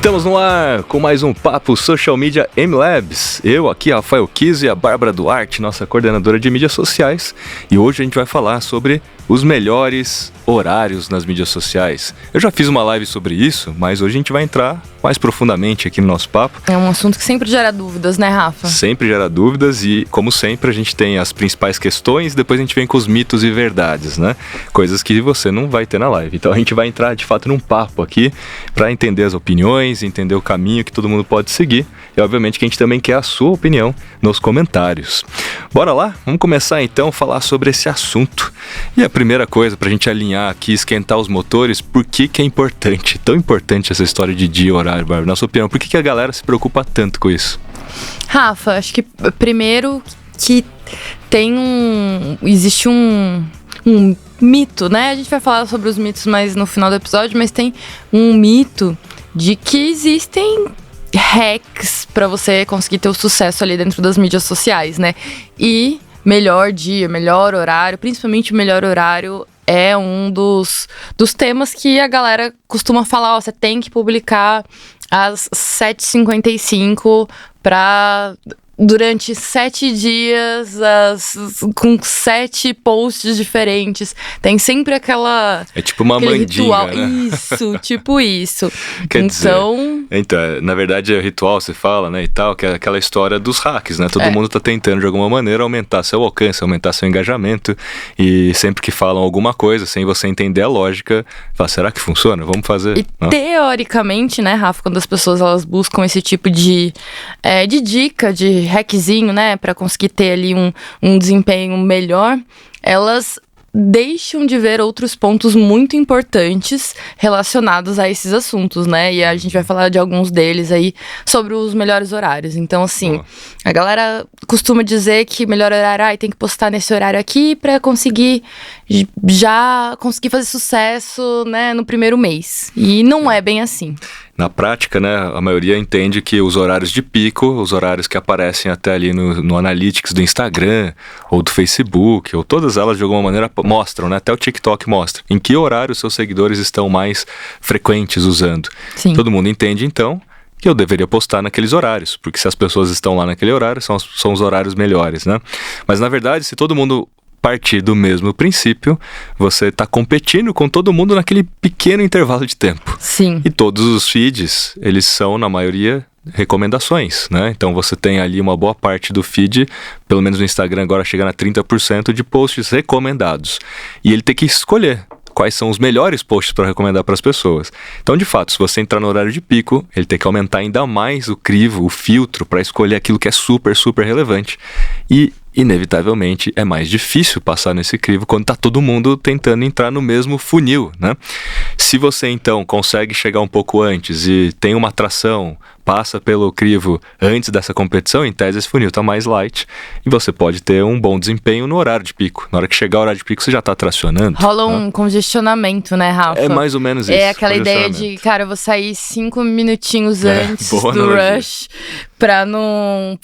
Estamos no ar com mais um Papo Social Media MLabs. Eu aqui, Rafael Kiz, e a Bárbara Duarte, nossa coordenadora de mídias sociais. E hoje a gente vai falar sobre os melhores horários nas mídias sociais. Eu já fiz uma live sobre isso, mas hoje a gente vai entrar mais profundamente aqui no nosso papo. É um assunto que sempre gera dúvidas, né, Rafa? Sempre gera dúvidas e, como sempre, a gente tem as principais questões, depois a gente vem com os mitos e verdades, né? Coisas que você não vai ter na live. Então a gente vai entrar, de fato, num papo aqui para entender as opiniões, entender o caminho que todo mundo pode seguir. E, obviamente, que a gente também quer a sua opinião nos comentários. Bora lá? Vamos começar, então, a falar sobre esse assunto. E a primeira coisa, pra gente alinhar aqui, esquentar os motores, por que é importante, tão importante essa história de dia e horário, Bárbara? Na sua opinião, por que a galera se preocupa tanto com isso? Rafa, acho que primeiro que existe um mito, né? A gente vai falar sobre os mitos mais no final do episódio, mas tem um mito de que existem hacks pra você conseguir ter o sucesso ali dentro das mídias sociais, né? E melhor dia, melhor horário, principalmente o melhor horário é um dos temas que a galera costuma falar, você tem que publicar às 7h55 durante 7 dias, com 7 posts diferentes. Tem sempre aquela... É tipo uma mandinga, ritual. Né? Isso, tipo isso. Quer dizer, na verdade é ritual, você fala, né, e tal, que é aquela história dos hacks, né? Todo mundo tá tentando, de alguma maneira, aumentar seu alcance, aumentar seu engajamento. E sempre que falam alguma coisa, sem você entender a lógica, fala, será que funciona? Vamos fazer. E teoricamente, né, Rafa, quando as pessoas elas buscam esse tipo de dica, de hackzinho, né, para conseguir ter ali um desempenho melhor, elas deixam de ver outros pontos muito importantes relacionados a esses assuntos, né? E a gente vai falar de alguns deles aí sobre os melhores horários. Então, assim, a galera costuma dizer que melhor horário, tem que postar nesse horário aqui pra conseguir fazer sucesso, né, no primeiro mês. E não é bem assim. Na prática, né, a maioria entende que os horários de pico, os horários que aparecem até ali no Analytics do Instagram, ou do Facebook, ou todas elas de alguma maneira mostram, né, até o TikTok mostra, em que horário seus seguidores estão mais frequentes usando. Sim. Todo mundo entende, então, que eu deveria postar naqueles horários, porque se as pessoas estão lá naquele horário, são os horários melhores, né? Mas, na verdade, se todo mundo partir do mesmo princípio, você está competindo com todo mundo naquele pequeno intervalo de tempo. Sim. E todos os feeds, eles são, na maioria, recomendações, né? Então você tem ali uma boa parte do feed, pelo menos no Instagram agora chegando a 30% de posts recomendados. E ele tem que escolher quais são os melhores posts para recomendar para as pessoas. Então, de fato, se você entrar no horário de pico, ele tem que aumentar ainda mais o crivo, o filtro, para escolher aquilo que é super, super relevante. E, inevitavelmente, é mais difícil passar nesse crivo quando está todo mundo tentando entrar no mesmo funil, né? Se você, então, consegue chegar um pouco antes e tem uma atração, passa pelo crivo antes dessa competição, em tese esse funil está mais light e você pode ter um bom desempenho no horário de pico. Na hora que chegar o horário de pico, você já está tracionando. Rola um congestionamento, né, Rafa? É mais ou menos isso. É aquela ideia de, cara, eu vou sair 5 minutinhos antes do rush pra não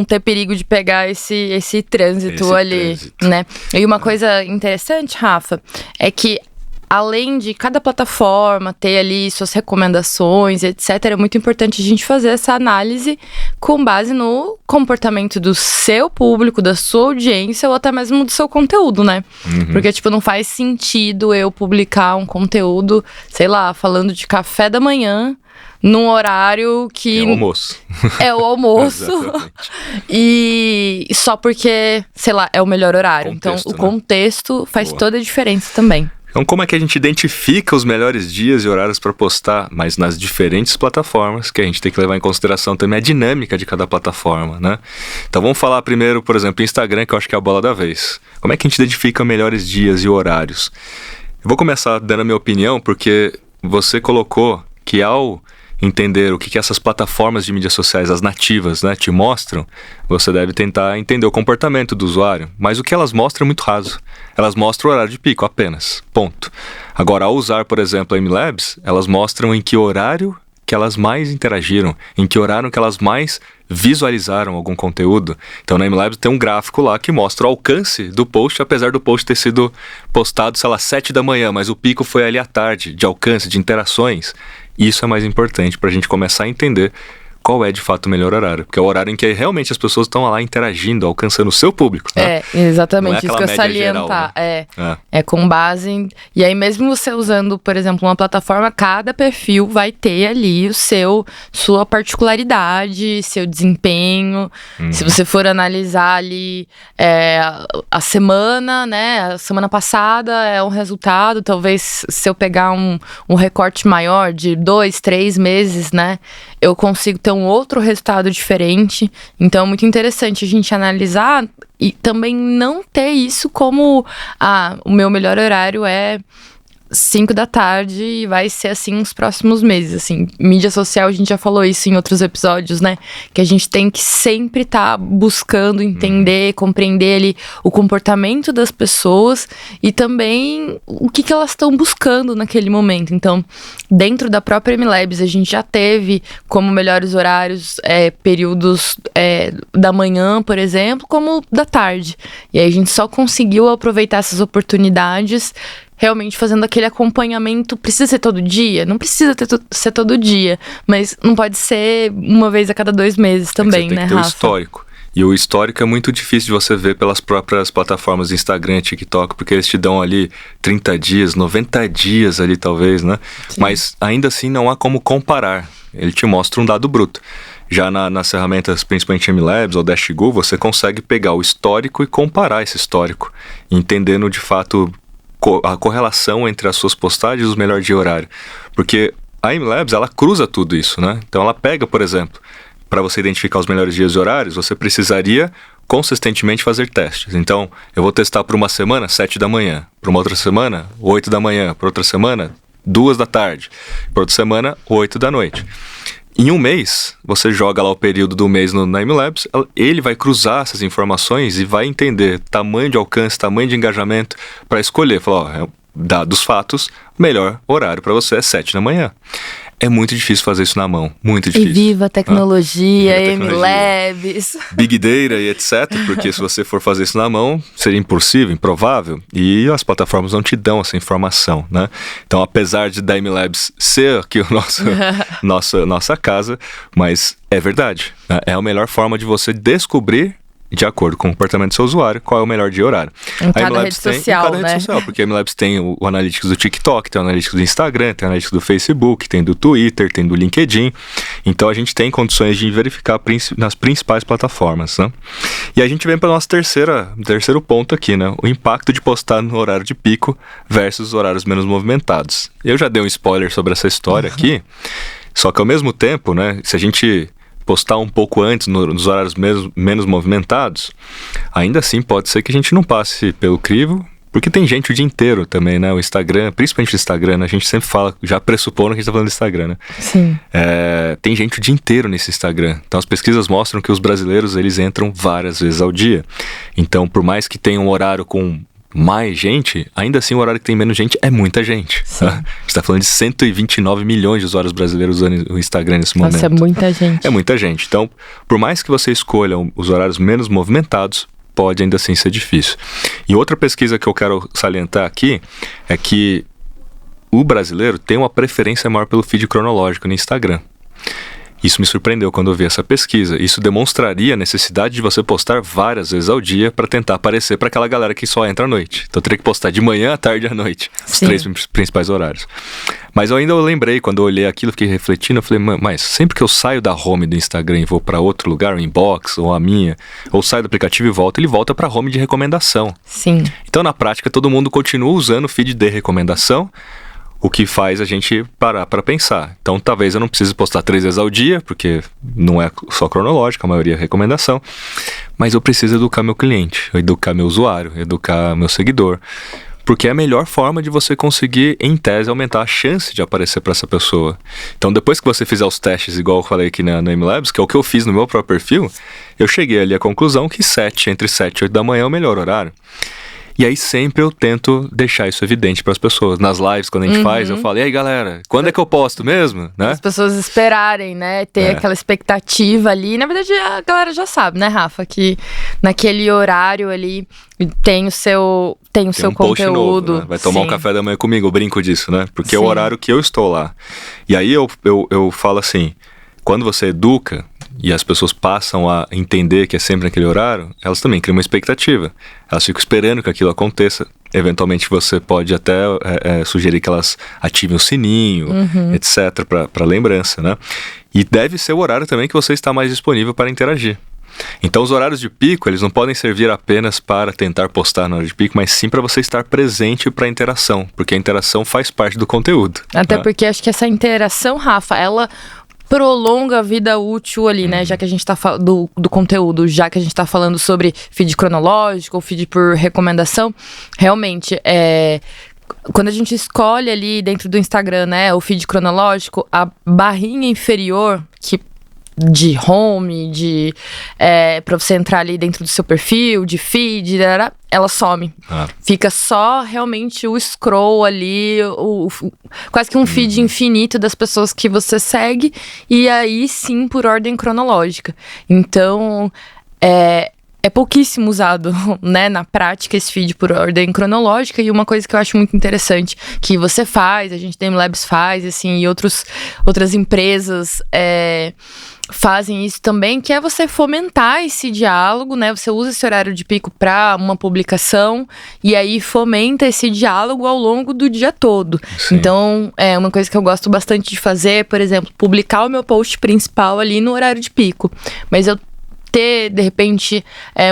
ter perigo de pegar esse trânsito ali, né? E uma coisa interessante, Rafa, é que além de cada plataforma ter ali suas recomendações, etc., é muito importante a gente fazer essa análise com base no comportamento do seu público, da sua audiência ou até mesmo do seu conteúdo, né? Porque, não faz sentido eu publicar um conteúdo, sei lá, falando de café da manhã num horário que... É o almoço. É o almoço. E só porque, sei lá, é o melhor horário. Contexto, então, o contexto faz toda a diferença também. Então, como é que a gente identifica os melhores dias e horários para postar, mas nas diferentes plataformas, que a gente tem que levar em consideração também a dinâmica de cada plataforma, né? Então, vamos falar primeiro, por exemplo, Instagram, que eu acho que é a bola da vez. Como é que a gente identifica melhores dias e horários? Eu vou começar dando a minha opinião, porque você colocou que ao entender o que essas plataformas de mídias sociais, as nativas, né, te mostram, você deve tentar entender o comportamento do usuário. Mas o que elas mostram é muito raso. Elas mostram o horário de pico apenas. Ponto. Agora, ao usar, por exemplo, a MLabs, elas mostram em que horário que elas mais interagiram, em que horário que elas mais visualizaram algum conteúdo. Então, na MLabs tem um gráfico lá que mostra o alcance do post, apesar do post ter sido postado, sei lá, 7 da manhã, mas o pico foi ali à tarde, de alcance, de interações. Isso é mais importante pra gente começar a entender qual é de fato o melhor horário. Porque é o horário em que realmente as pessoas estão lá interagindo, alcançando o seu público. Né? Exatamente, isso que eu salientar. Geral, né? É com base em... E aí mesmo você usando, por exemplo, uma plataforma, cada perfil vai ter ali sua particularidade, seu desempenho. Se você for analisar ali a semana, né? A semana passada é um resultado, talvez se eu pegar um recorte maior de 2, 3 meses, né? Eu consigo ter um outro resultado diferente. Então é muito interessante a gente analisar e também não ter isso como o meu melhor horário é 5 da tarde e vai ser assim nos próximos meses, assim. Mídia social, a gente já falou isso em outros episódios, né? Que a gente tem que sempre estar buscando entender, compreender ali o comportamento das pessoas e também o que elas estão buscando naquele momento. Então, dentro da própria MLabs, a gente já teve como melhores horários períodos da manhã, por exemplo, como da tarde. E aí a gente só conseguiu aproveitar essas oportunidades realmente fazendo aquele acompanhamento. Precisa ser todo dia? Não precisa ser todo dia, mas não pode ser uma vez a cada 2 meses também, né, Rafa? Tem que ter o histórico. E o histórico é muito difícil de você ver pelas próprias plataformas Instagram, TikTok, porque eles te dão ali 30 dias, 90 dias ali talvez, né? Sim. Mas ainda assim não há como comparar. Ele te mostra um dado bruto. Já nas ferramentas, principalmente MLabs ou Dashgoo, você consegue pegar o histórico e comparar esse histórico, entendendo de fato a correlação entre as suas postagens e o melhor dia e horário. Porque a MLabs, ela cruza tudo isso, né? Então ela pega, por exemplo, para você identificar os melhores dias e horários, você precisaria consistentemente fazer testes. Então, eu vou testar por uma semana, 7 da manhã. Por uma outra semana, 8 da manhã. Por outra semana, 2 da tarde. Por outra semana, 8 da noite. Em um mês, você joga lá o período do mês na MLabs, ele vai cruzar essas informações e vai entender tamanho de alcance, tamanho de engajamento para escolher. Falar, dados fatos, o melhor horário para você é 7 da manhã. É muito difícil fazer isso na mão, muito difícil. E viva a tecnologia, MLabs. Big Data e etc, porque se você for fazer isso na mão, seria impossível, improvável, e as plataformas não te dão essa informação, né? Então, apesar da MLabs ser aqui nossa casa, mas é verdade, né? É a melhor forma de você descobrir, de acordo com o comportamento do seu usuário, qual é o melhor dia e horário. Em cada rede social, rede social, porque a MLabs tem o Analytics do TikTok, tem o Analytics do Instagram, tem o Analytics do Facebook, tem do Twitter, tem do LinkedIn. Então a gente tem condições de verificar nas principais plataformas, né? E a gente vem para o nosso terceiro ponto aqui, né? O impacto de postar no horário de pico versus os horários menos movimentados. Eu já dei um spoiler sobre essa história aqui, só que ao mesmo tempo, né? Se a gente postar um pouco antes, nos horários menos movimentados, ainda assim pode ser que a gente não passe pelo crivo, porque tem gente o dia inteiro também, né? O Instagram, principalmente o Instagram, né? A gente sempre fala, já pressupondo que a gente tá falando do Instagram, né? Sim. Tem gente o dia inteiro nesse Instagram. Então as pesquisas mostram que os brasileiros, eles entram várias vezes ao dia. Então, por mais que tenha um horário com mais gente, ainda assim o horário que tem menos gente é muita gente. Tá? A gente está falando de 129 milhões de usuários brasileiros usando o Instagram nesse momento. Nossa, é muita gente. É muita gente. Então, por mais que você escolha os horários menos movimentados, pode ainda assim ser difícil. E outra pesquisa que eu quero salientar aqui é que o brasileiro tem uma preferência maior pelo feed cronológico no Instagram. Isso me surpreendeu quando eu vi essa pesquisa. Isso demonstraria a necessidade de você postar várias vezes ao dia para tentar aparecer para aquela galera que só entra à noite. Então eu teria que postar de manhã, à tarde e à noite. Os 3 principais horários. Mas eu ainda lembrei, quando eu olhei aquilo, fiquei refletindo, eu falei, mas sempre que eu saio da home do Instagram e vou para outro lugar, o inbox ou a minha, ou saio do aplicativo e volto, ele volta para a home de recomendação. Sim. Então na prática todo mundo continua usando o feed de recomendação, o que faz a gente parar para pensar. Então, talvez eu não precise postar 3 vezes ao dia, porque não é só cronológico, a maioria é recomendação. Mas eu preciso educar meu cliente, educar meu usuário, educar meu seguidor. Porque é a melhor forma de você conseguir, em tese, aumentar a chance de aparecer para essa pessoa. Então, depois que você fizer os testes, igual eu falei aqui na MLabs, que é o que eu fiz no meu próprio perfil, eu cheguei ali à conclusão que entre 7 e 8 da manhã é o melhor horário. E aí sempre eu tento deixar isso evidente para as pessoas. Nas lives, quando a gente faz, eu falo, e aí galera, quando é que eu posto mesmo? Né? As pessoas esperarem, né? Ter aquela expectativa ali. Na verdade, a galera já sabe, né, Rafa? Que naquele horário ali tem o seu conteúdo. Novo, né? Vai tomar um café da manhã comigo, eu brinco disso, né? Porque é o horário que eu estou lá. E aí eu falo assim, quando você educa e as pessoas passam a entender que é sempre naquele horário, elas também criam uma expectativa. Elas ficam esperando que aquilo aconteça. Eventualmente você pode até sugerir que elas ativem o sininho, etc., para lembrança, né? E deve ser o horário também que você está mais disponível para interagir. Então os horários de pico, eles não podem servir apenas para tentar postar na hora de pico, mas sim para você estar presente para a interação, porque a interação faz parte do conteúdo. Até porque acho que essa interação, Rafa, ela prolonga a vida útil ali, né? Já que a gente tá falando do conteúdo, já que a gente tá falando sobre feed cronológico ou feed por recomendação, realmente, quando a gente escolhe ali dentro do Instagram, né, o feed cronológico, a barrinha inferior, de home, pra você entrar ali dentro do seu perfil, de feed, ela some. Fica só realmente o scroll ali, quase que um feed infinito das pessoas que você segue, e aí sim por ordem cronológica. Então, é pouquíssimo usado, né, na prática, esse feed por ordem cronológica. E uma coisa que eu acho muito interessante, que você faz, a gente tem Labs faz, assim, e outras empresas fazem isso também, que é você fomentar esse diálogo, né? Você usa esse horário de pico para uma publicação e aí fomenta esse diálogo ao longo do dia todo. Sim. Então, uma coisa que eu gosto bastante de fazer, por exemplo, publicar o meu post principal ali no horário de pico. Mas eu ter, de repente,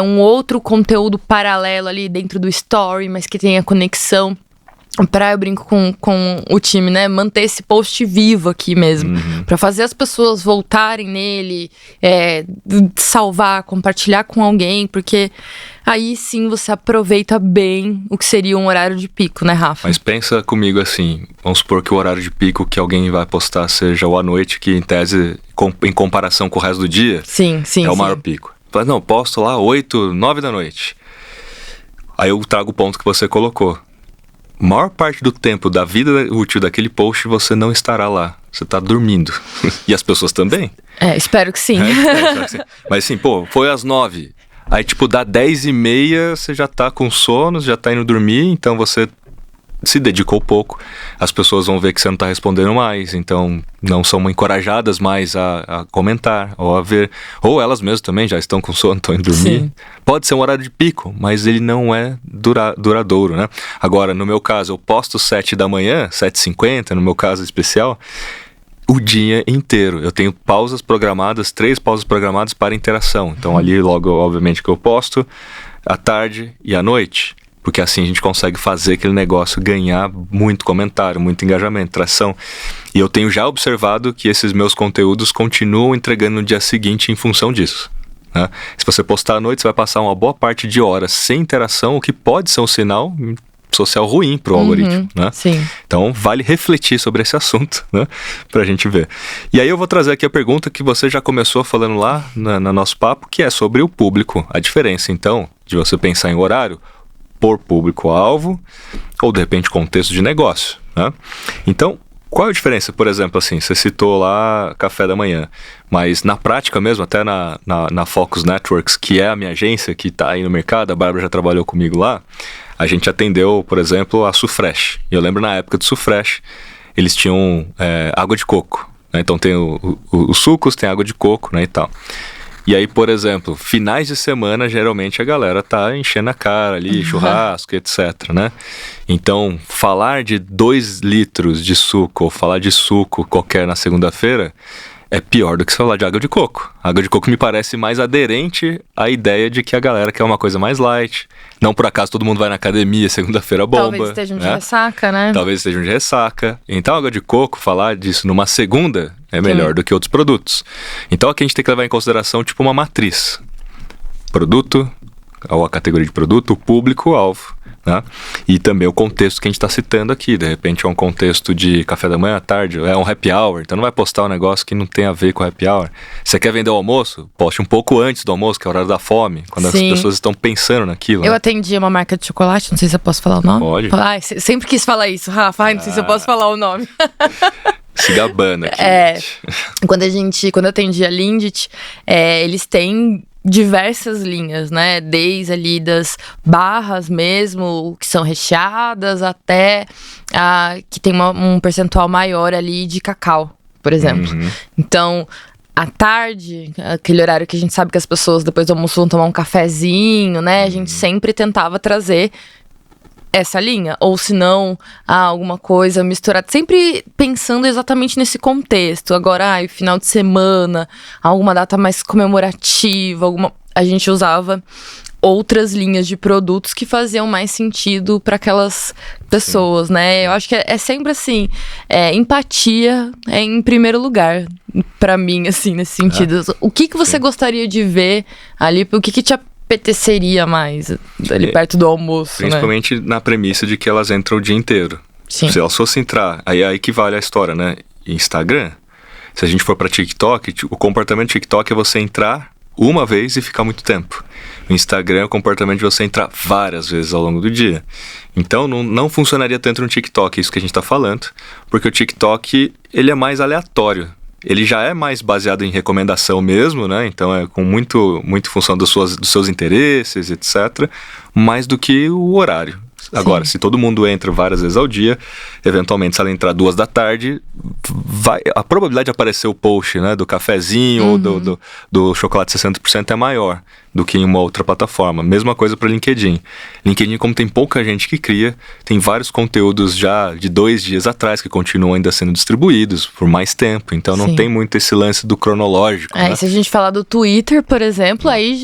um outro conteúdo paralelo ali dentro do story, mas que tenha conexão. Eu brinco com o time, né? Manter esse post vivo aqui mesmo. Pra fazer as pessoas voltarem nele, salvar, compartilhar com alguém, porque aí sim você aproveita bem o que seria um horário de pico, né, Rafa? Mas pensa comigo assim, vamos supor que o horário de pico que alguém vai postar seja o à noite, que em tese, em comparação com o resto do dia, é o maior pico. Fala, não, posto lá 8, 9 da noite. Aí eu trago o ponto que você colocou. Maior parte do tempo da vida útil daquele post você não estará lá. Você está dormindo. E as pessoas também. Espero que sim. Espero que sim. Mas assim, foi às 9. Aí tipo, dá 10h30, você já tá com sono, já tá indo dormir, então você se dedicou pouco. As pessoas vão ver que você não tá respondendo mais, então não são encorajadas mais a comentar ou a ver. Ou elas mesmas também já estão com sono, estão indo dormir. Sim. Pode ser um horário de pico, mas ele não é duradouro, né? Agora, no meu caso, eu posto 7 da manhã, 7h50, no meu caso especial, o dia inteiro. Eu tenho pausas programadas, 3 pausas programadas para interação. Então ali logo, obviamente, que eu posto à tarde e à noite. Porque assim a gente consegue fazer aquele negócio ganhar muito comentário, muito engajamento, tração. E eu tenho já observado que esses meus conteúdos continuam entregando no dia seguinte em função disso. Né? Se você postar à noite, você vai passar uma boa parte de horas sem interação, o que pode ser um sinal social ruim para o algoritmo. Né? Sim. Então vale refletir sobre esse assunto, né? Para a gente ver. E aí eu vou trazer aqui a pergunta que você já começou falando lá no nosso papo, que é sobre o público. A diferença então de você pensar em horário por público-alvo ou, de repente, contexto de negócio, né? Então, qual é a diferença? Por exemplo, assim, você citou lá café da manhã, mas na prática mesmo, até na Focus Networks, que é a minha agência que está aí no mercado, a Bárbara já trabalhou comigo lá, a gente atendeu, por exemplo, a Sufresh. E eu lembro na época do Sufresh, eles tinham água de coco, né? Então tem os sucos, tem água de coco, né, e tal. E aí, por exemplo, finais de semana, geralmente a galera tá enchendo a cara ali, churrasco, etc, né? Então, falar de 2 litros de suco ou falar de suco qualquer na segunda-feira é pior do que falar de água de coco. A água de coco me parece mais aderente à ideia de que a galera quer uma coisa mais light. Não por acaso todo mundo vai na academia, segunda-feira bomba. Talvez estejam de ressaca, né? Talvez estejam de ressaca. Então, a água de coco, falar disso numa segunda é melhor do que outros produtos. Então, aqui a gente tem que levar em consideração tipo uma matriz. Produto, ou a categoria de produto, o público-alvo. né? E também o contexto que a gente está citando aqui. De repente é um contexto de café da manhã, à tarde, é um happy hour. Então não vai postar um negócio que não tem a ver com happy hour. Você quer vender o almoço? Poste um pouco antes do almoço, que é o horário da fome. Quando Sim. as pessoas estão pensando naquilo. Eu atendi uma marca de chocolate, não sei se eu posso falar o nome. Pode. Ai, sempre quis falar isso, Rafa. Ai, não sei se eu posso falar o nome. Se gabando aqui. Quando eu atendi a Lindt, eles têm diversas linhas, né? Desde ali das barras mesmo, que são recheadas, até que tem um percentual maior ali de cacau, por exemplo. Então, à tarde, aquele horário que a gente sabe que as pessoas depois do almoço vão tomar um cafezinho, né? A gente sempre tentava trazer essa linha, ou se não, alguma coisa misturada, sempre pensando exatamente nesse contexto. Agora, final de semana, alguma data mais comemorativa, a gente usava outras linhas de produtos que faziam mais sentido para aquelas pessoas, né? Eu acho que é sempre assim, empatia em primeiro lugar, para mim, assim, nesse sentido. O que você gostaria de ver ali, o que te apeteceria mais ali perto do almoço, principalmente, né? Na premissa de que elas entram o dia inteiro. Sim. Se elas fossem entrar, aí que vale a história, né? Instagram, se a gente for para TikTok, o comportamento do TikTok é você entrar uma vez e ficar muito tempo. O Instagram é o comportamento de você entrar várias vezes ao longo do dia. Então não funcionaria tanto no TikTok, isso que a gente está falando, porque o TikTok, ele é mais aleatório. Ele já é mais baseado em recomendação mesmo, né? Então é com muito função dos seus interesses, etc. Mais do que o horário. Agora, se todo mundo entra várias vezes ao dia, eventualmente, se ela entrar 2 da tarde, a probabilidade de aparecer o post, né, do cafezinho ou do chocolate 60% é maior do que em uma outra plataforma. Mesma coisa para LinkedIn. LinkedIn, como tem pouca gente que cria, tem vários conteúdos já de 2 dias atrás que continuam ainda sendo distribuídos por mais tempo. Então não tem muito esse lance do cronológico. Né? Se a gente falar do Twitter, por exemplo, aí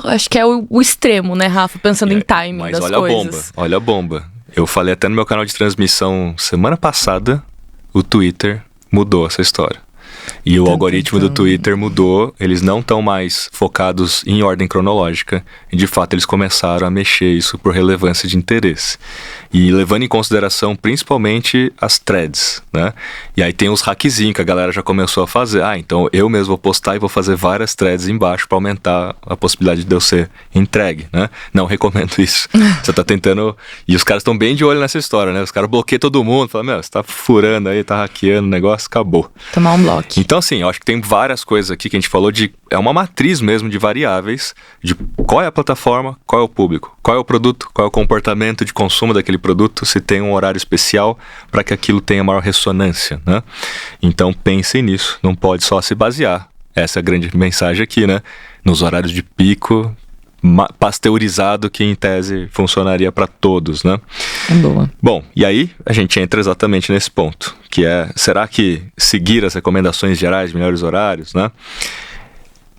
acho que é o extremo, né, Rafa? Pensando em timing das coisas. Olha a bomba. Eu falei até no meu canal de transmissão semana passada, o Twitter mudou essa história. E o algoritmo do Twitter mudou, eles não estão mais focados em ordem cronológica, e de fato eles começaram a mexer isso por relevância de interesse. E levando em consideração principalmente as threads, né? E aí tem os hackzinhos que a galera já começou a fazer. Então eu mesmo vou postar e vou fazer várias threads embaixo para aumentar a possibilidade de eu ser entregue, né? Não recomendo isso. Você tá tentando... E os caras estão bem de olho nessa história, né? Os caras bloqueiam todo mundo, falam, você tá furando aí, tá hackeando o negócio, acabou. Tomar um bloco. Então, assim, eu acho que tem várias coisas aqui que a gente falou de... É uma matriz mesmo de variáveis, de qual é a plataforma, qual é o público, qual é o produto, qual é o comportamento de consumo daquele produto, se tem um horário especial para que aquilo tenha maior ressonância, né? Então, pensem nisso, não pode só se basear. Essa é a grande mensagem aqui, né? Nos horários de pico, pasteurizado, que em tese funcionaria para todos, né? Boa. Bom, e aí a gente entra exatamente nesse ponto, que é, será que seguir as recomendações gerais de melhores horários, né,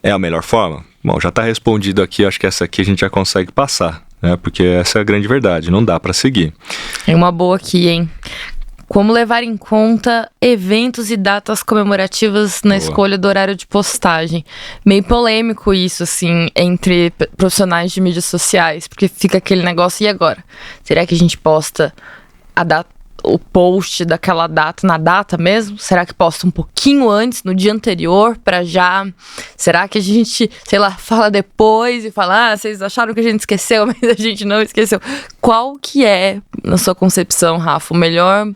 é a melhor forma? Bom, já está respondido aqui, acho que essa aqui a gente já consegue passar, né, porque essa é a grande verdade, não dá para seguir. Tem uma boa aqui, hein? Como levar em conta eventos e datas comemorativas na escolha do horário de postagem. Meio polêmico isso, assim, entre profissionais de mídias sociais, porque fica aquele negócio, e agora? Será que a gente posta o post daquela data na data mesmo? Será que posta um pouquinho antes, no dia anterior, pra já... Será que a gente, sei lá, fala depois e fala, vocês acharam que a gente esqueceu, mas a gente não esqueceu. Qual que é, na sua concepção, Rafa, o melhor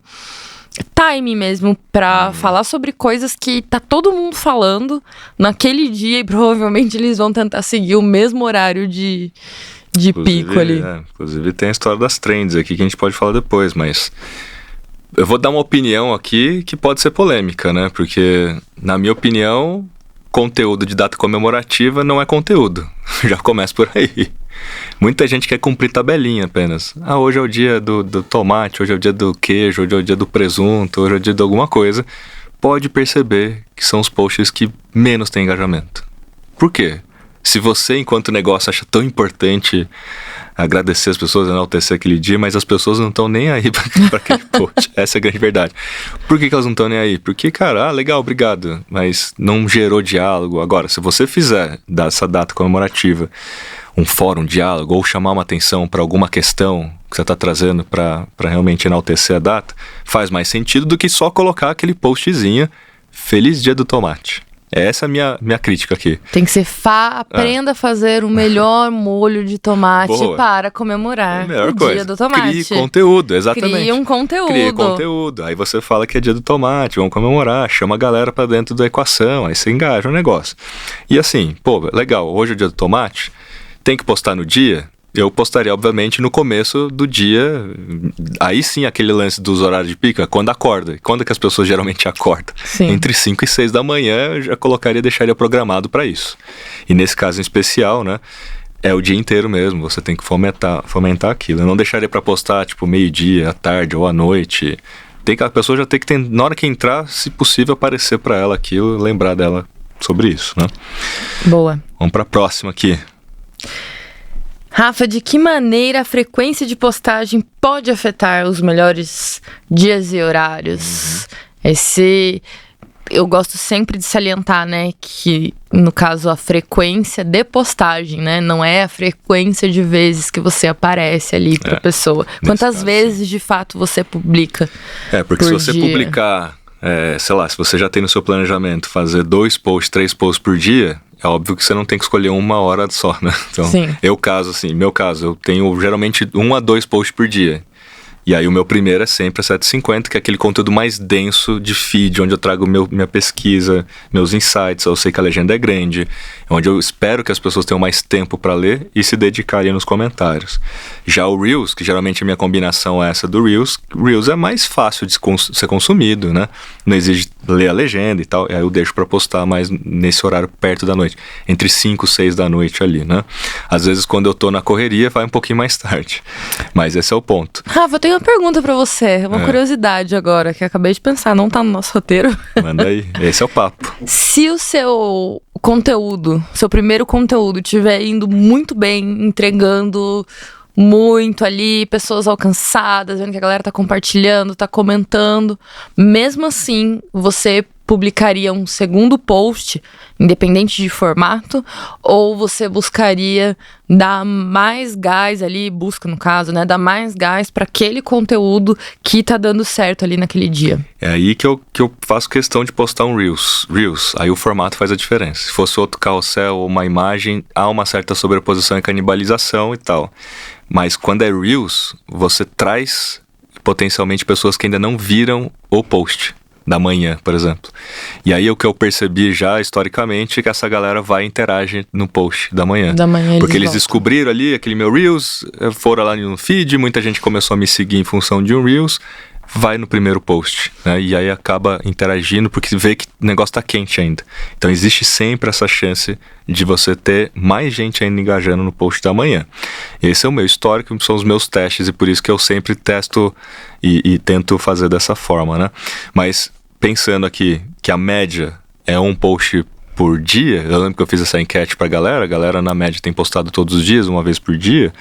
time mesmo pra falar sobre coisas que tá todo mundo falando naquele dia e provavelmente eles vão tentar seguir o mesmo horário de pico ali? Inclusive tem a história das trends aqui que a gente pode falar depois, mas... Eu vou dar uma opinião aqui que pode ser polêmica, né? Porque, na minha opinião, conteúdo de data comemorativa não é conteúdo. Já começa por aí. Muita gente quer cumprir tabelinha apenas. Hoje é o dia do tomate, hoje é o dia do queijo, hoje é o dia do presunto, hoje é o dia de alguma coisa. Pode perceber que são os posts que menos têm engajamento. Por quê? Se você, enquanto negócio, acha tão importante agradecer as pessoas, enaltecer aquele dia, mas as pessoas não estão nem aí para aquele post. Essa é a grande verdade. Por que elas não estão nem aí? Porque, cara, legal, obrigado, mas não gerou diálogo. Agora, se você fizer dessa data comemorativa um fórum, um diálogo, ou chamar uma atenção para alguma questão que você está trazendo para realmente enaltecer a data, faz mais sentido do que só colocar aquele postzinho Feliz Dia do Tomate. Essa é a minha crítica aqui. Tem que ser aprenda a fazer o melhor molho de tomate para comemorar o Dia do Tomate. Crie conteúdo, exatamente. Crie um conteúdo. Crie conteúdo. Aí você fala que é Dia do Tomate, vamos comemorar, chama a galera pra dentro da equação, aí você engaja o negócio. E assim, legal, hoje é o Dia do Tomate, tem que postar no dia? Eu postaria, obviamente, no começo do dia. Aí sim, aquele lance dos horários de pico, quando acorda. Quando que as pessoas geralmente acordam? Sim. Entre 5 e 6 da manhã, eu já deixaria programado para isso. E nesse caso em especial, né, é o dia inteiro mesmo. Você tem que fomentar aquilo. Eu não deixaria para postar, tipo, meio-dia, à tarde ou à noite. A pessoa já tem que ter, na hora que entrar, se possível, aparecer para ela aquilo, lembrar dela sobre isso, né? Boa. Vamos para a próxima aqui. Rafa, de que maneira a frequência de postagem pode afetar os melhores dias e horários? Eu gosto sempre de salientar, né, que no caso a frequência de postagem, né, não é a frequência de vezes que você aparece ali pra pessoa. Quantas vezes de fato você publica? Porque se você publicar, sei lá, se você já tem no seu planejamento fazer 2 posts, 3 posts por dia, é óbvio que você não tem que escolher uma hora só, né? Então, meu caso, eu tenho geralmente 1 a 2 posts por dia. E aí o meu primeiro é sempre a 750, que é aquele conteúdo mais denso de feed, onde eu trago minha pesquisa, meus insights, eu sei que a legenda é grande, onde eu espero que as pessoas tenham mais tempo para ler e se dedicarem nos comentários. Já o Reels, que geralmente a minha combinação é essa do Reels é mais fácil de ser consumido, né? Não exige ler a legenda e tal, e aí eu deixo para postar mais nesse horário perto da noite, entre 5 e 6 da noite ali, né? Às vezes quando eu tô na correria vai um pouquinho mais tarde, mas esse é o ponto. Rafa, eu tenho uma pergunta pra você, uma curiosidade agora, que eu acabei de pensar, não tá no nosso roteiro. Manda aí, esse é o papo. Se o seu conteúdo, seu primeiro conteúdo estiver indo muito bem, entregando muito ali, pessoas alcançadas, vendo que a galera tá compartilhando, tá comentando, mesmo assim, você publicaria um segundo post, independente de formato, ou você buscaria dar mais gás ali, busca no caso, né, dar mais gás para aquele conteúdo que tá dando certo ali naquele dia? É aí que eu faço questão de postar um Reels, aí o formato faz a diferença. Se fosse outro carrossel ou uma imagem, há uma certa sobreposição e canibalização e tal. Mas quando é Reels, você traz potencialmente pessoas que ainda não viram o post da manhã, por exemplo. E aí o que eu percebi já historicamente é que essa galera vai e interage no post da manhã. Porque eles descobriram ali aquele meu Reels, foram lá no feed, muita gente começou a me seguir em função de um Reels, vai no primeiro post, né? E aí acaba interagindo porque vê que o negócio tá quente ainda. Então existe sempre essa chance de você ter mais gente ainda engajando no post da manhã. Esse é o meu histórico, são os meus testes, e por isso que eu sempre testo e tento fazer dessa forma, né? Mas pensando aqui que a média é um post por dia, eu lembro que eu fiz essa enquete pra galera, a galera na média tem postado todos os dias, uma vez por dia,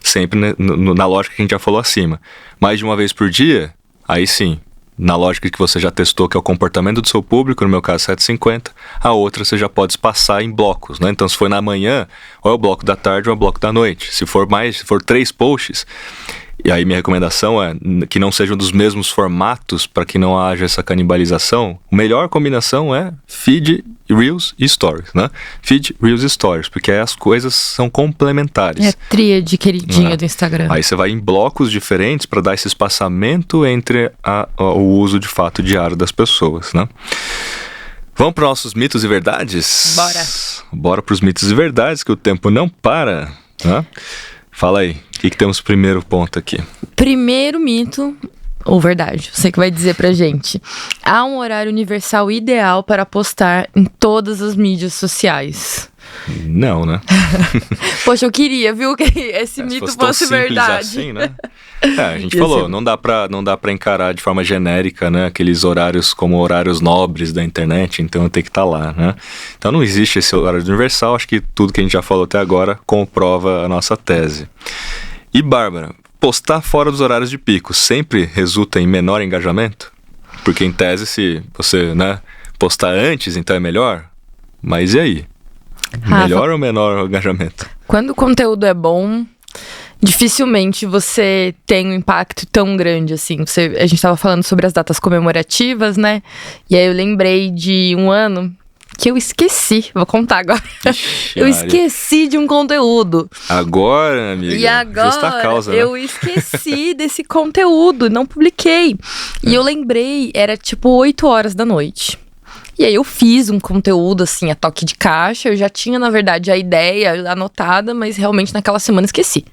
sempre na lógica que a gente já falou acima. Mais de uma vez por dia, aí sim, na lógica que você já testou, que é o comportamento do seu público, no meu caso 750, a outra você já pode espaçar em blocos, né? Então se for na manhã, ou é o bloco da tarde ou é o bloco da noite. Se for 3 posts, e aí minha recomendação é que não sejam dos mesmos formatos para que não haja essa canibalização. A melhor combinação é feed, Reels e Stories, né? Feed, Reels e Stories, porque aí as coisas são complementares. É a tríade queridinha do Instagram. Aí você vai em blocos diferentes para dar esse espaçamento entre o uso de fato diário das pessoas, né? Vamos para os nossos mitos e verdades? Bora para os mitos e verdades, que o tempo não para, né? Fala aí, o que temos primeiro ponto aqui? Primeiro mito, ou verdade, você que vai dizer pra gente. Há um horário universal ideal para postar em todas as mídias sociais. Não, né? Poxa, eu queria, viu, que esse mito fosse verdade. Assim, né? A gente falou, não dá pra encarar de forma genérica, né, aqueles horários como horários nobres da internet, então eu tenho que estar lá, né? Então não existe esse horário universal, acho que tudo que a gente já falou até agora comprova a nossa tese. E Bárbara, postar fora dos horários de pico sempre resulta em menor engajamento? Porque em tese, se você, né, postar antes, então é melhor? Mas e aí? Melhor ou menor o engajamento? Quando o conteúdo é bom, dificilmente você tem um impacto tão grande assim. A gente estava falando sobre as datas comemorativas, né? E aí eu lembrei de um ano que eu esqueci. Vou contar agora. Ixi, eu esqueci de um conteúdo. Agora, amiga. E agora justa causa, eu né? esqueci desse conteúdo, não publiquei. E eu lembrei, era tipo 8 horas da noite. E aí eu fiz um conteúdo assim, a toque de caixa. Eu já tinha, na verdade, a ideia anotada, mas realmente naquela semana esqueci.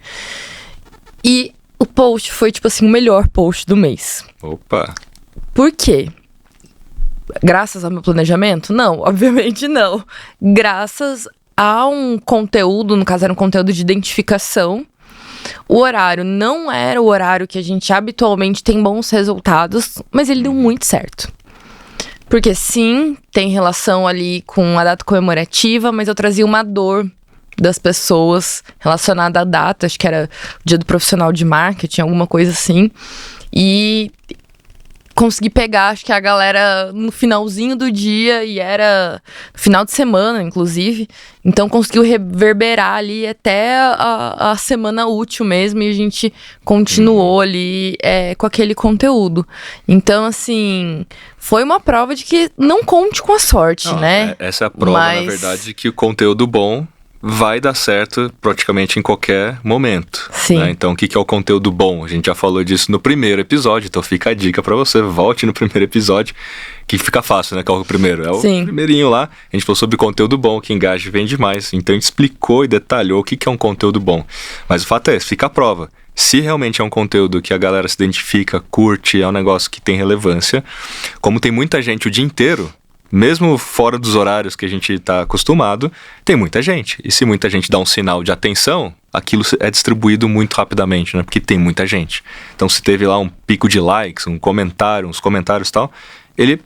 E o post foi, tipo assim, o melhor post do mês. Opa! Por quê? Graças ao meu planejamento? Não, obviamente não. Graças a um conteúdo, no caso era um conteúdo de identificação. O horário não era o horário que a gente habitualmente tem bons resultados, mas ele deu muito certo. Porque sim, tem relação ali com a data comemorativa, mas eu trazia uma dor das pessoas relacionada à data, acho que era o dia do profissional de marketing, alguma coisa assim. E consegui pegar, acho que a galera no finalzinho do dia, e era no final de semana, inclusive. Então conseguiu reverberar ali até a semana útil mesmo, e a gente continuou ali com aquele conteúdo. Então, assim, foi uma prova de que não conte com a sorte, né? Essa é a prova, na verdade, de que o conteúdo bom vai dar certo praticamente em qualquer momento. Sim. Né? Então, o que é o conteúdo bom? A gente já falou disso no primeiro episódio, então fica a dica pra você, volte no primeiro episódio, que fica fácil, né? Qual é o primeiro? É o primeirinho lá. A gente falou sobre conteúdo bom, que engaja e vende mais. Então, a gente explicou e detalhou o que é um conteúdo bom. Mas o fato é esse, fica a prova. Se realmente é um conteúdo que a galera se identifica, curte, é um negócio que tem relevância, como tem muita gente o dia inteiro, mesmo fora dos horários que a gente está acostumado, tem muita gente. E se muita gente dá um sinal de atenção, aquilo é distribuído muito rapidamente, né? Porque tem muita gente. Então, se teve lá um pico de likes, um comentário, uns comentários e tal, ele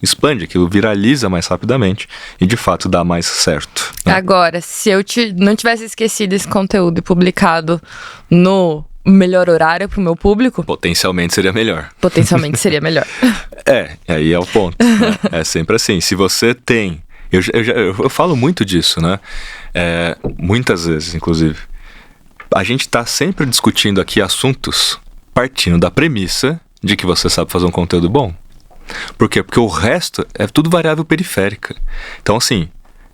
expande, aquilo viraliza mais rapidamente e, de fato, dá mais certo. Né? Agora, se eu não tivesse esquecido esse conteúdo e publicado no melhor horário pro meu público, potencialmente seria melhor. Potencialmente seria melhor. Aí é o ponto. Né? É sempre assim. Se você tem... Eu falo muito disso, né? Muitas vezes, inclusive. A gente tá sempre discutindo aqui assuntos partindo da premissa de que você sabe fazer um conteúdo bom. Por quê? Porque o resto é tudo variável periférica. Então, assim,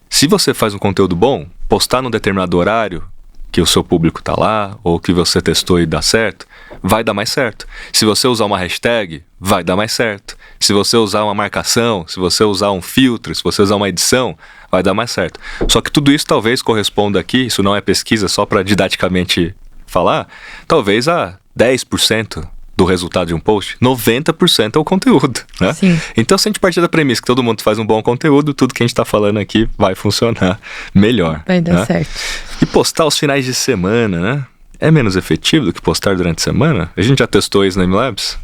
se você faz um conteúdo bom, postar num determinado horário, que o seu público tá lá, ou que você testou e dá certo, vai dar mais certo. Se você usar uma hashtag, vai dar mais certo. Se você usar uma marcação, se você usar um filtro, se você usar uma edição, vai dar mais certo. Só que tudo isso talvez corresponda aqui, isso não é pesquisa, só para didaticamente falar, talvez a 10% do resultado de um post, 90% é o conteúdo, né? Sim. Então, se a gente partir da premissa que todo mundo faz um bom conteúdo, tudo que a gente tá falando aqui vai funcionar melhor. Vai dar certo. E postar aos finais de semana, né? É menos efetivo do que postar durante a semana? A gente já testou isso na MLabs?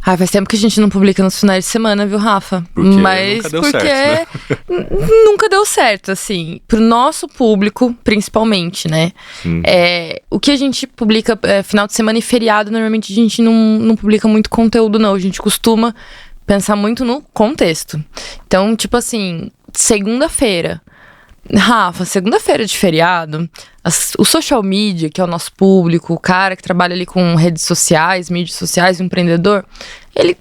Faz tempo que a gente não publica nos finais de semana, viu, Rafa? Mas nunca deu certo, né? Nunca deu certo, assim. Pro nosso público, principalmente, né? O que a gente publica final de semana e feriado, normalmente a gente não publica muito conteúdo, não. A gente costuma pensar muito no contexto. Então, tipo assim, segunda-feira. Rafa, segunda-feira de feriado, o social media, que é o nosso público, o cara que trabalha ali com redes sociais, mídias sociais, o empreendedor, ele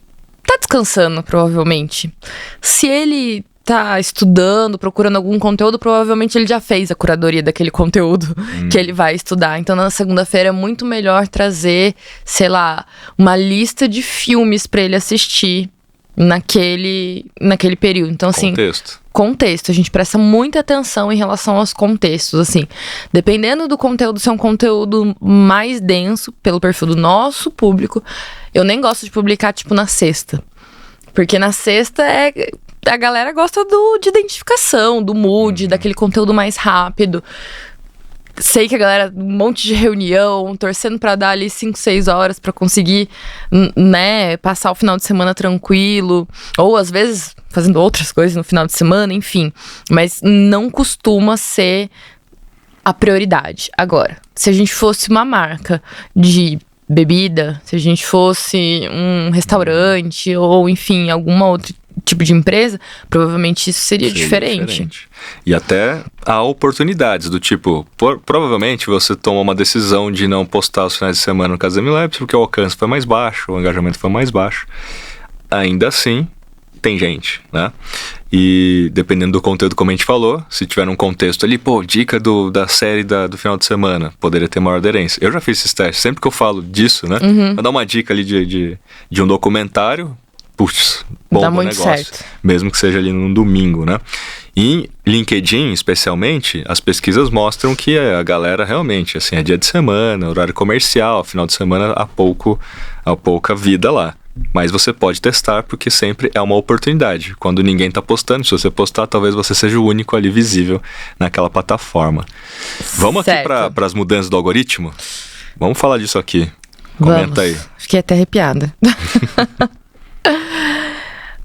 tá descansando, provavelmente. Se ele tá estudando, procurando algum conteúdo, provavelmente ele já fez a curadoria daquele conteúdo que ele vai estudar. Então, na segunda-feira é muito melhor trazer, sei lá, uma lista de filmes pra ele assistir naquele período. Então, assim, contexto. A gente presta muita atenção em relação aos contextos, assim. Dependendo do conteúdo, se é um conteúdo mais denso, pelo perfil do nosso público, eu nem gosto de publicar, tipo, na sexta. Porque na sexta a galera gosta de identificação, do mood, daquele conteúdo mais rápido. Sei que a galera, um monte de reunião, torcendo pra dar ali 5, 6 horas pra conseguir, né, passar o final de semana tranquilo. Ou às vezes fazendo outras coisas no final de semana, enfim. Mas não costuma ser a prioridade. Agora, se a gente fosse uma marca de bebida, se a gente fosse um restaurante ou, enfim, alguma outra tipo de empresa, provavelmente isso seria diferente. E até há oportunidades do tipo, provavelmente você toma uma decisão de não postar os finais de semana no Casa MLabs porque o alcance foi mais baixo, o engajamento foi mais baixo. Ainda assim, tem gente, né? E dependendo do conteúdo, como a gente falou, se tiver um contexto ali, dica da série do final de semana, poderia ter maior aderência. Eu já fiz esses testes, sempre que eu falo disso, né? Vou dar uma dica ali de um documentário, putz, bom negócio. Certo. Mesmo que seja ali num domingo, né? E em LinkedIn, especialmente, as pesquisas mostram que a galera realmente, assim, é dia de semana, horário comercial, final de semana, há pouca vida lá. Mas você pode testar, porque sempre é uma oportunidade. Quando ninguém está postando, se você postar, talvez você seja o único ali visível naquela plataforma. Vamos aqui para as mudanças do algoritmo? Vamos falar disso aqui. Comenta aí. Fiquei até arrepiada.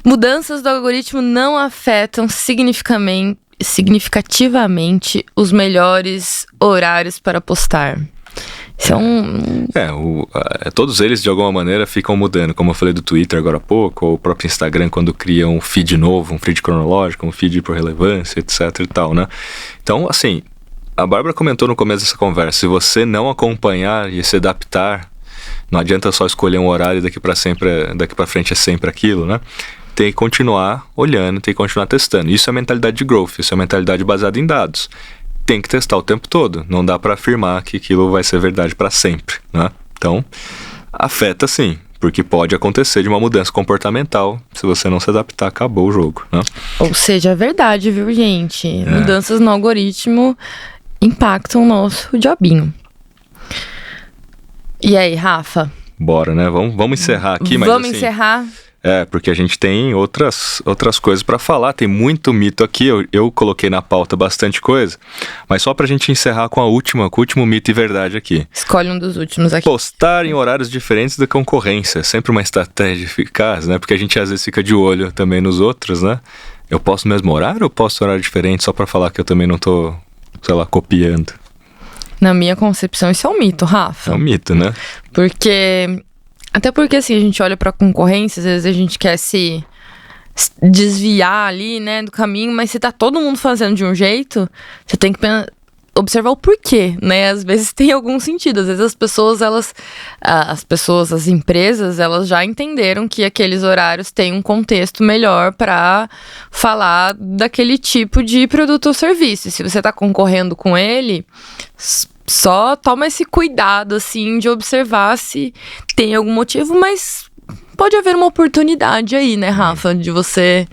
Mudanças do algoritmo não afetam significativamente os melhores horários para postar. Todos eles de alguma maneira ficam mudando, como eu falei do Twitter agora há pouco, ou o próprio Instagram quando cria um feed novo, um feed cronológico, um feed por relevância, etc e tal, né? Então, assim, a Bárbara comentou no começo dessa conversa, se você não acompanhar e se adaptar, não adianta só escolher um horário daqui para frente é sempre aquilo, né? Tem que continuar olhando, tem que continuar testando. Isso é mentalidade de growth, isso é mentalidade baseada em dados. Tem que testar o tempo todo. Não dá para afirmar que aquilo vai ser verdade para sempre, né? Então, afeta sim, porque pode acontecer de uma mudança comportamental. Se você não se adaptar, acabou o jogo, né? Ou seja, é verdade, viu, gente? Mudanças no algoritmo impactam o nosso jobinho. E aí, Rafa? Bora, né? Vamos encerrar aqui, mas Vamos encerrar. Porque a gente tem outras coisas para falar, tem muito mito aqui, eu coloquei na pauta bastante coisa, mas só pra gente encerrar com o último mito e verdade aqui. Escolhe um dos últimos aqui. Postar em horários diferentes da concorrência, é sempre uma estratégia eficaz, né? Porque a gente às vezes fica de olho também nos outros, né? Eu posto no mesmo horário ou posto em horário diferente só pra falar que eu também não tô, sei lá, copiando? Na minha concepção, isso é um mito, Rafa. É um mito, né? Até porque, assim, a gente olha pra concorrência, às vezes a gente quer se desviar ali, né, do caminho, mas se tá todo mundo fazendo de um jeito, você tem que observar o porquê, né? Às vezes tem algum sentido, às vezes as empresas, elas já entenderam que aqueles horários têm um contexto melhor pra falar daquele tipo de produto ou serviço. E se você tá concorrendo com ele, só toma esse cuidado, assim, de observar se tem algum motivo, mas pode haver uma oportunidade aí, né, Rafa, de você...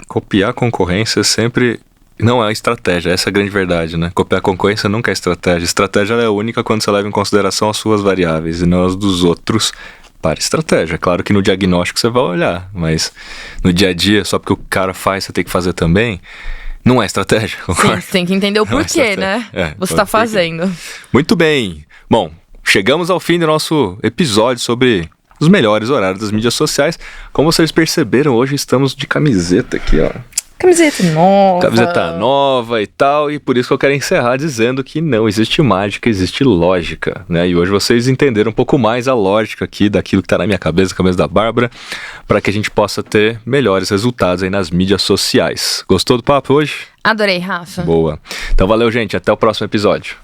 Copiar a concorrência sempre não é estratégia, essa é a grande verdade, né? Copiar a concorrência nunca é estratégia. Estratégia ela é única quando você leva em consideração as suas variáveis e não as dos outros para estratégia. Claro que no diagnóstico você vai olhar, mas no dia a dia, só porque o cara faz, você tem que fazer também... Não é estratégia, concordo? Sim, você tem que entender o porquê, né? Você está fazendo. Muito bem. Bom, chegamos ao fim do nosso episódio sobre os melhores horários das mídias sociais. Como vocês perceberam, hoje estamos de camiseta aqui, ó. Camiseta nova. Camiseta nova e tal, e por isso que eu quero encerrar dizendo que não existe mágica, existe lógica, né? E hoje vocês entenderam um pouco mais a lógica aqui daquilo que tá na minha cabeça, na cabeça da Bárbara, para que a gente possa ter melhores resultados aí nas mídias sociais. Gostou do papo hoje? Adorei, Rafa. Boa. Então valeu, gente. Até o próximo episódio.